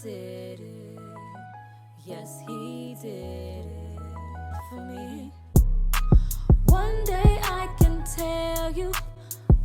did it. Yes, he did it for me. One day I can tell you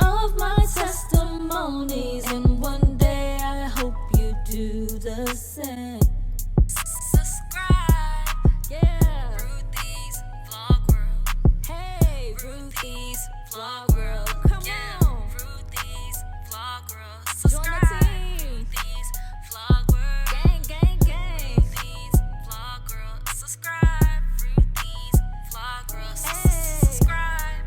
of my testimonies, and one day I hope you do the same. Subscribe, yeah. Ruthie's Vlog World. Hey, Ruthie's Vlog World. Come on, Ruthie's Vlog World. Subscribe. Join the team. Ruthie's Vlog World. Gang, gang, gang. Ruthie's Vlog World. Subscribe. Ruthie's Vlog World. Subscribe.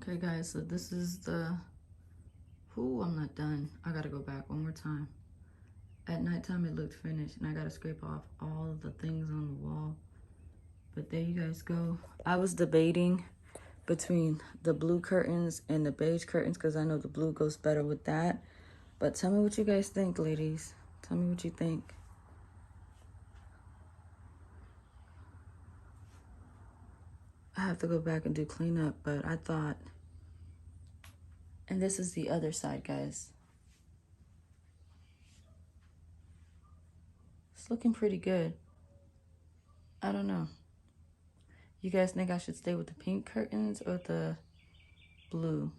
Okay guys, so this is the, I'm not done. I gotta go back one more time. At nighttime it looked finished and I gotta scrape off all of the things on the wall. But there you guys go. I was debating between the blue curtains and the beige curtains because I know the blue goes better with that. But tell me what you guys think, ladies. Tell me what you think. I have to go back and do cleanup, but I thought, and this is the other side, guys. It's looking pretty good. I don't know. You guys think I should stay with the pink curtains or the blue?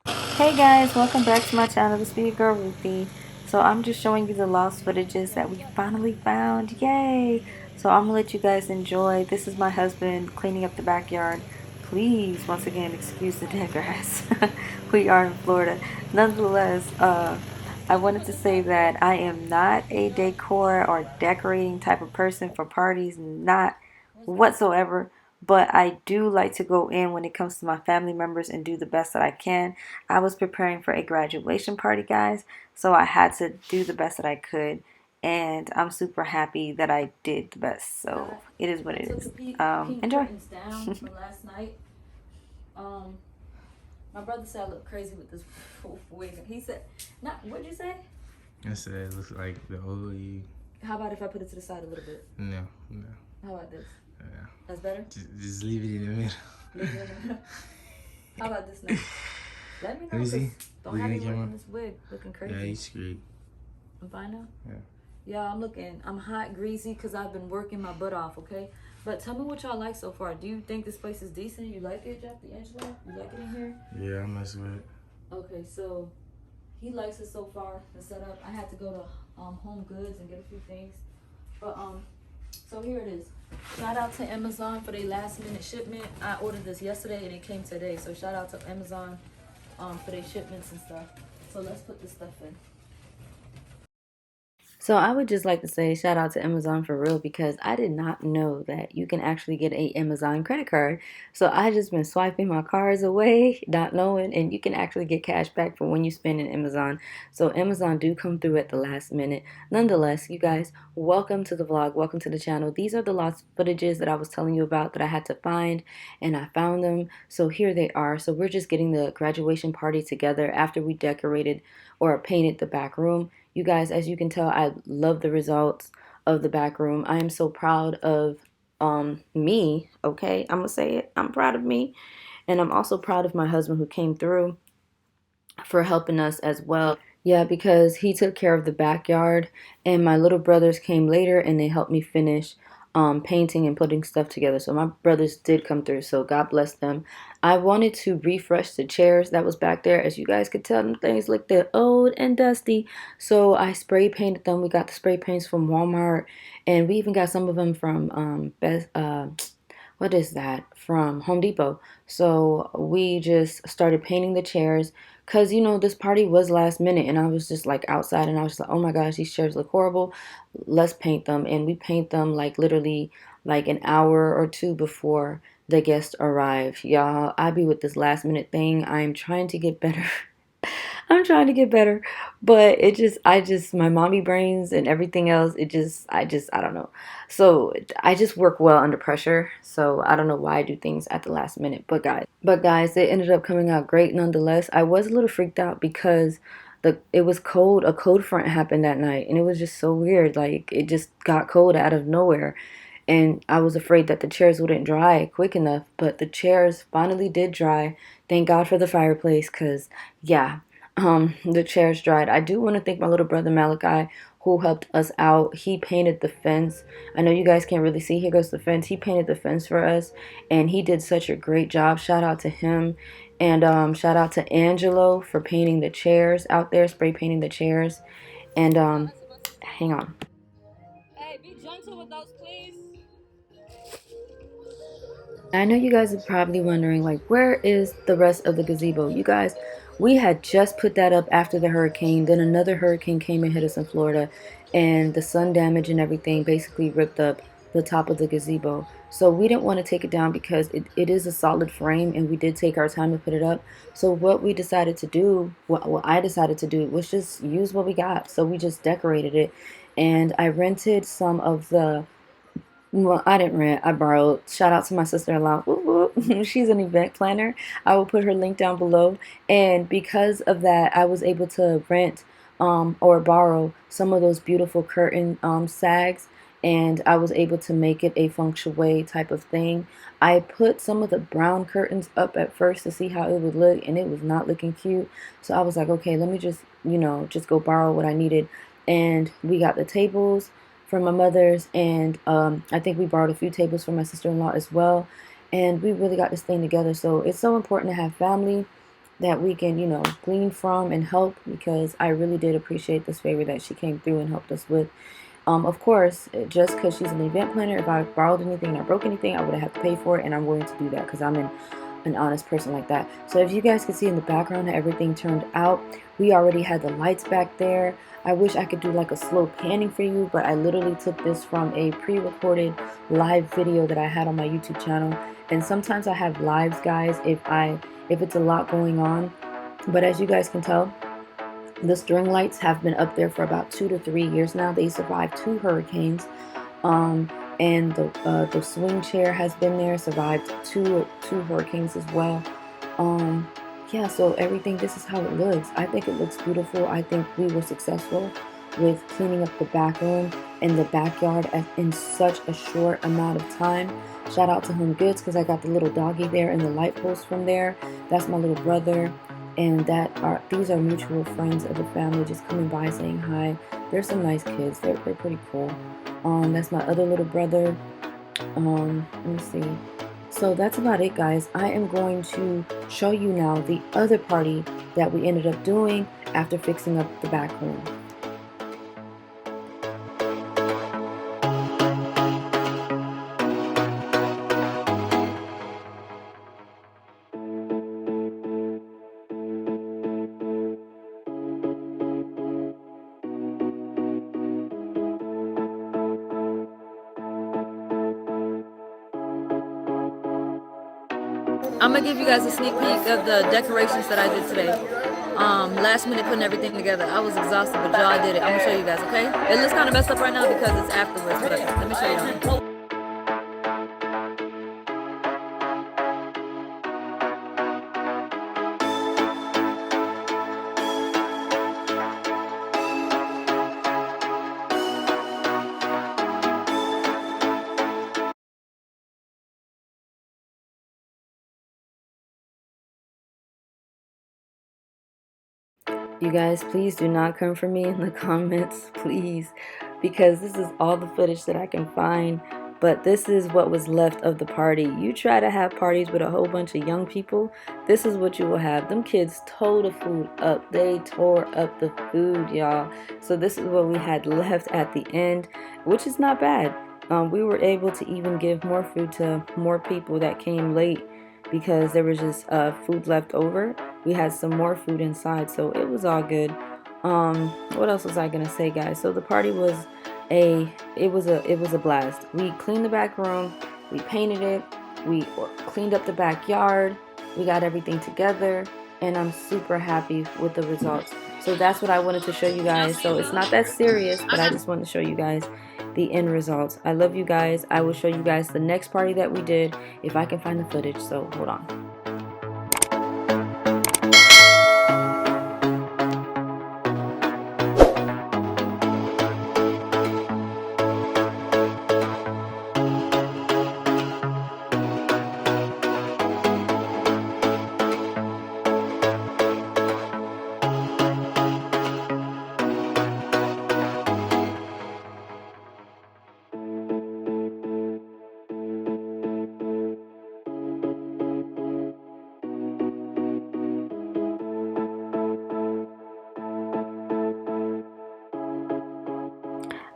Hey guys, welcome back to my channel. This is your girl Ruthie. So I'm just showing you the lost footages that we finally found. Yay! So I'm gonna let you guys enjoy. This is my husband cleaning up the backyard. Please, once again, excuse the dead grass. We are in Florida. Nonetheless, I wanted to say that I am not a decor or decorating type of person for parties, not whatsoever. But I do like to go in when it comes to my family members and do the best that I can. I was preparing for a graduation party, guys, so I had to do the best that I could. And I'm super happy that I did the best. So it is what it is. Enjoy. Down from last night. My brother said I look crazy with this wig. He said, "Not what'd you say?" I said it looks like the old you. How about if I put it to the side a little bit? No. How about this? Yeah. That's better? Just leave it in the middle. Leave it in the middle. How about this now? Let me know. Let me see. Don't have me wearing this wig looking crazy. Yeah, you screwed. I'm fine now? Yeah. Yeah, I'm hot, greasy, because I've been working my butt off, okay? But tell me what y'all like so far. Do you think this place is decent? You like it, Jeff D'Angelo? You like it in here? Yeah, I mess with it. Okay, so he likes it so far, the setup. I had to go to Home Goods and get a few things. But so here it is. Shout out to Amazon for their last minute shipment. I ordered this yesterday and it came today. So shout out to Amazon for their shipments and stuff. So let's put this stuff in. So I would just like to say shout out to Amazon for real, because I did not know that you can actually get a Amazon credit card. So I just been swiping my cards away, not knowing, and you can actually get cash back for when you spend in Amazon. So Amazon do come through at the last minute. Nonetheless, you guys, welcome to the vlog, welcome to the channel. These are the lost footages that I was telling you about that I had to find, and I found them. So here they are. So we're just getting the graduation party together after we decorated or painted the back room. You guys, as you can tell, I love the results of the back room. I am so proud of me, okay? I'm going to say it. I'm proud of me. And I'm also proud of my husband who came through for helping us as well. Yeah, because he took care of the backyard, and my little brothers came later and they helped me finish painting and putting stuff together. So my brothers did come through, so God bless them. I wanted to refresh the chairs that was back there. As you guys could tell, them things looked old and dusty, so I spray painted them. We got the spray paints from Walmart, and we even got some of them from what is that, from Home Depot. So we just started painting the chairs, because you know this party was last minute, and I was just like outside and I was just like, oh my gosh, these chairs look horrible, let's paint them. And we paint them like literally like an hour or two before the guests arrive. Y'all, I be with this last minute thing. I'm trying to get better. I'm trying to get better, but my mommy brains and everything else, I don't know. So I just work well under pressure. So I don't know why I do things at the last minute, but guys, it ended up coming out great nonetheless. I was a little freaked out because it was cold. A cold front happened that night, and it was just so weird. Like, it just got cold out of nowhere. and I was afraid that the chairs wouldn't dry quick enough, but the chairs finally did dry. Thank God for the fireplace, because, yeah, the chairs dried. I do want to thank my little brother Malachi, who helped us out. He painted the fence. I know you guys can't really see. Here goes the fence. He painted the fence for us, and he did such a great job. Shout out to him. And shout out to Angelo for painting the chairs out there, spray painting the chairs. And hang on. Hey, be gentle with those, please. I know you guys are probably wondering, like, where is the rest of the gazebo? You guys, we had just put that up after the hurricane. Then another hurricane came and hit us in Florida, and the sun damage and everything basically ripped up the top of the gazebo. So we didn't want to take it down because it is a solid frame, and we did take our time to put it up. So what we decided to do, what I decided to do, was just use what we got. So we just decorated it, and I rented some of the, well, I didn't rent. I borrowed. Shout out to my sister-in-law. Whoop, whoop. She's an event planner. I will put her link down below. And because of that, I was able to rent or borrow some of those beautiful curtain sags. And I was able to make it a feng shui type of thing. I put some of the brown curtains up at first to see how it would look, and it was not looking cute. So I was like, okay, let me just, just go borrow what I needed. And we got the tables from my mother's, and I think we borrowed a few tables from my sister-in-law as well, and we really got this thing together. So it's so important to have family that we can, glean from and help, because I really did appreciate this favor that she came through and helped us with. Of course, just because she's an event planner, if I borrowed anything and I broke anything, I would have had to pay for it, and I'm willing to do that because I'm an honest person like that. So if you guys can see in the background how everything turned out, we already had the lights back there. I wish I could do like a slow panning for you, but I literally took this from a pre-recorded live video that I had on my YouTube channel. And sometimes I have lives, guys, if it's a lot going on. But as you guys can tell, the string lights have been up there for about 2 to 3 years now. They survived 2 hurricanes. And the swing chair has been there, survived two hurricanes as well. Yeah, so everything, this is how it looks. I think it looks beautiful. I think we were successful with cleaning up the back room and the backyard in such a short amount of time. Shout out to Home Goods, because I got the little doggy there and the light post from there. That's my little brother, and these are mutual friends of the family just coming by saying hi. They're some nice kids. They're pretty cool. That's my other little brother. Let me see. So that's about it, guys. I am going to show you now the other party that we ended up doing after fixing up the back room. I'm gonna give you guys a sneak peek of the decorations that I did today. Last minute putting everything together. I was exhausted, but y'all did it. I'm gonna show you guys, okay? It looks kind of messed up right now because it's afterwards, but let me show you. You guys, please do not come for me in the comments, please, because this is all the footage that I can find. But this is what was left of the party. You try to have parties with a whole bunch of young people, this is what you will have. Them kids tore the food up. They tore up the food, y'all. So this is what we had left at the end, which is not bad. We were able to even give more food to more people that came late, because there was just food left over. We had some more food inside, so it was all good. What else was I gonna say, guys? So the party was it was a blast. We cleaned the back room, we painted it, we cleaned up the backyard, we got everything together, and I'm super happy with the results. So that's what I wanted to show you guys. So it's not that serious, but I just wanted to show you guys the end results. I love you guys. I will show you guys the next party that we did if I can find the footage. So hold on.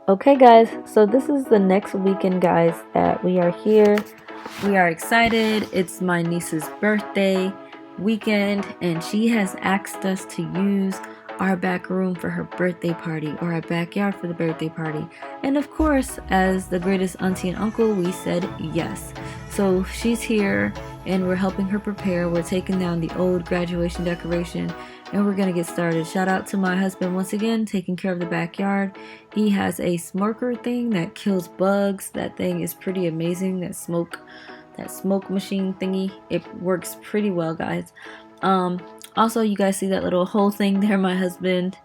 Okay, guys, so this is the next weekend, guys, that we are here. We are excited. It's my niece's birthday weekend, and she has asked us to use our back room for her birthday party, or our backyard for the birthday party. And of course, as the greatest auntie and uncle, we said yes. So she's here, and we're helping her prepare. We're taking down the old graduation decoration, and we're gonna get started. Shout out to my husband once again, taking care of the backyard. He has a smoker thing that kills bugs. That thing is pretty amazing. That smoke machine thingy, it works pretty well, guys. Also, you guys see that little hole thing there? My husband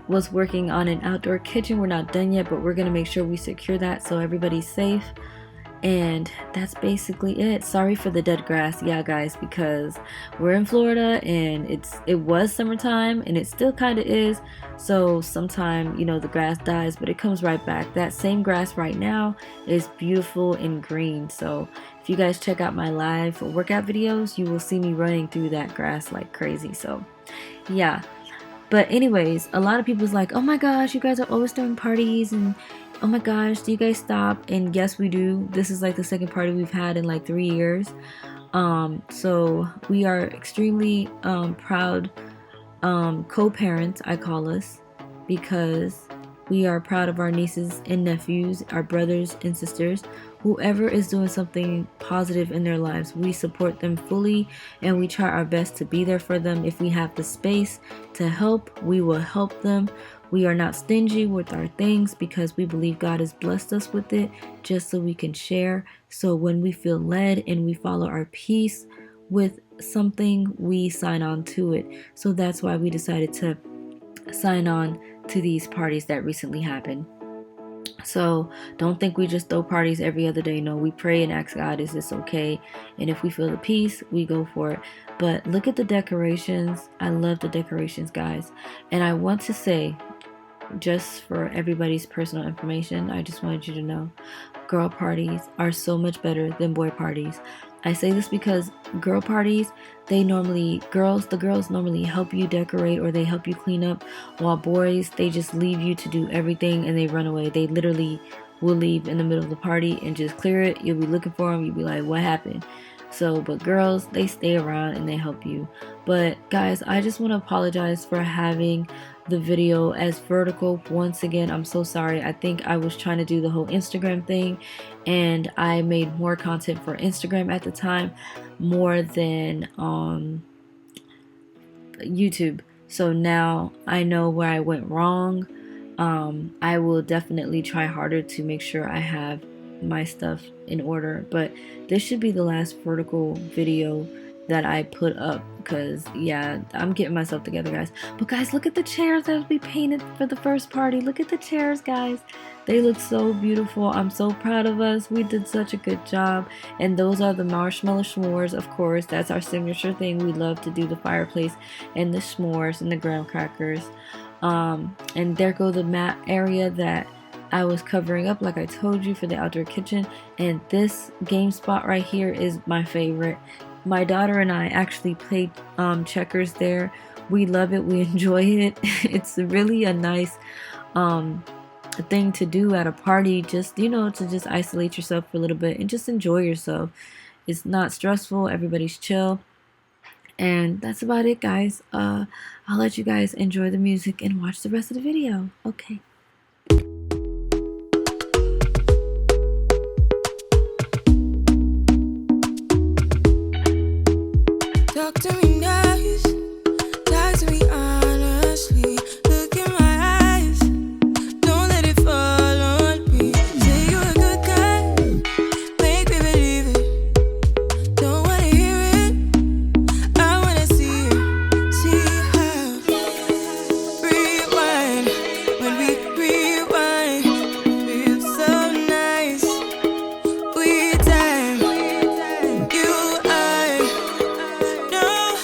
was working on an outdoor kitchen. We're not done yet, but we're gonna make sure we secure that so everybody's safe. And that's basically it. Sorry for the dead grass, yeah, guys, because we're in Florida and it was summertime and it still kind of is. So sometime, you know, the grass dies, but it comes right back. That same grass right now is beautiful and green. So if you guys check out my live workout videos, you will see me running through that grass like crazy. So yeah. But anyways, a lot of people's like, oh my gosh, you guys are always throwing parties, and oh my gosh, do you guys stop? And yes, we do. This is like the second party we've had in like 3 years. So we are extremely proud co-parents, I call us, because we are proud of our nieces and nephews, our brothers and sisters. Whoever is doing something positive in their lives, we support them fully, and we try our best to be there for them. If we have the space to help, we will help them. We are not stingy with our things because we believe God has blessed us with it just so we can share. So when we feel led and we follow our peace with something, we sign on to it. So that's why we decided to sign on to these parties that recently happened. So don't think we just throw parties every other day. No, we pray and ask God, is this okay? And if we feel the peace, we go for it. But look at the decorations. I love the decorations, guys. And I want to say, just for everybody's personal information, I just wanted you to know, girl parties are so much better than boy parties. I say this because girl parties, the girls normally help you decorate or they help you clean up, while boys, they just leave you to do everything and they run away. They literally will leave in the middle of the party and just clear it. You'll be looking for them. You'll be like, what happened? So, but girls, they stay around and they help you. But guys, I just want to apologize for having the video as vertical. Once again, I'm so sorry. I think I was trying to do the whole Instagram thing, and I made more content for Instagram at the time more than YouTube. So now I know where I went wrong. I will definitely try harder to make sure I have my stuff in order, but this should be the last vertical video that I put up because yeah, I'm getting myself together, guys. But guys, look at the chairs that we painted for the first party. Look at the chairs, guys. They look so beautiful. I'm so proud of us. We did such a good job. And those are the marshmallow s'mores, of course. That's our signature thing. We love to do the fireplace and the s'mores and the graham crackers. And there go the mat area that I was covering up, like I told you, for the outdoor kitchen. And this game spot right here is my favorite. My daughter and I actually played checkers there. We love it. We enjoy it. It's really a nice thing to do at a party, just, you know, to just isolate yourself for a little bit and just enjoy yourself. It's not stressful. Everybody's chill. And that's about it, guys. I'll let you guys enjoy the music and watch the rest of the video. Okay. Talk to me nice, talk to me honestly. Look in my eyes, don't let it fall on me. Say you're a good guy, make me believe it. Don't wanna hear it, I wanna see it. See how rewind, when we rewind, feels so nice. We time, you I know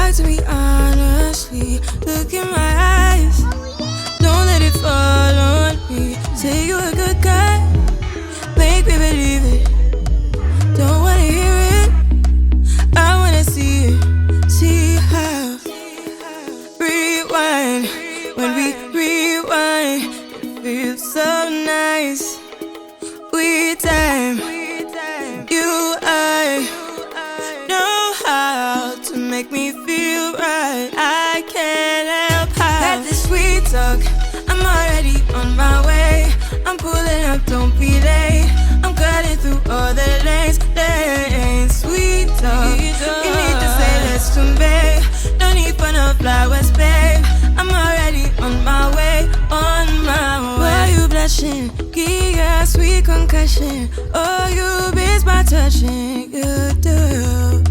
Talk to me honestly. Look in my eyes. Don't let it fall on me. Say you're a good guy. Make me believe it. Don't wanna hear it. I wanna see it. See how. Rewind. When we rewind, it feels so nice. We time. You, I know how to make me feel right. I can't help how. Got this sweet talk. I'm already on my way. I'm pulling up, don't be late. I'm cutting through all the lanes. Sweet talk. You need to say less to me. No need for no flowers, babe. I'm already on my way, on my way. Why you blushing? Give your sweet concussion. Oh, you miss my touching. You do.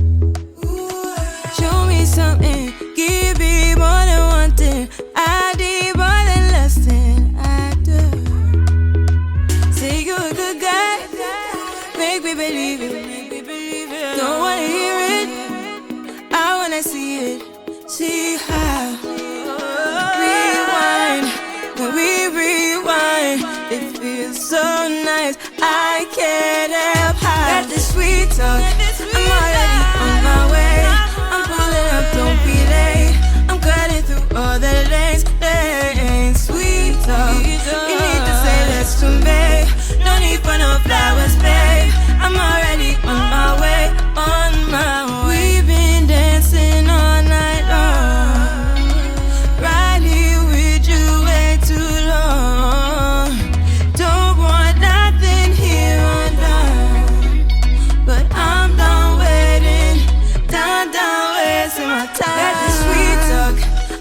Show me something. Give me more than one thing. I need more than less than I do. Say you're a good guy. Make me believe it. Don't wanna hear it. I wanna see it. See how. Rewind. When we rewind, it feels so nice. I can't help how. Got this sweet talk. I'm already on my way. I'm pulling up, don't be late. I'm cutting through all the lanes. Sweet talk. You need to say less to me. No need for no flowers, babe. I'm already on my way, on my way. We've been dancing all night long. Right here with you way too long. Don't want nothing here or now. But I'm done waiting, done wasting my time. Got this sweet talk,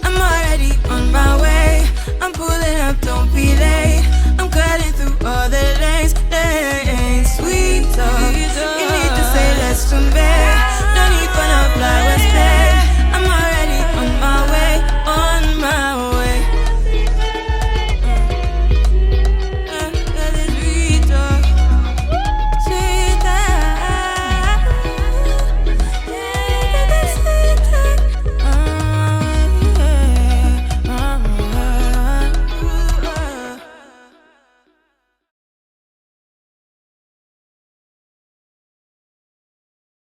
I'm already on my way. I'm pulling up, don't be late. I'm cutting through all the lanes. Sweet talk, you need to say less to me.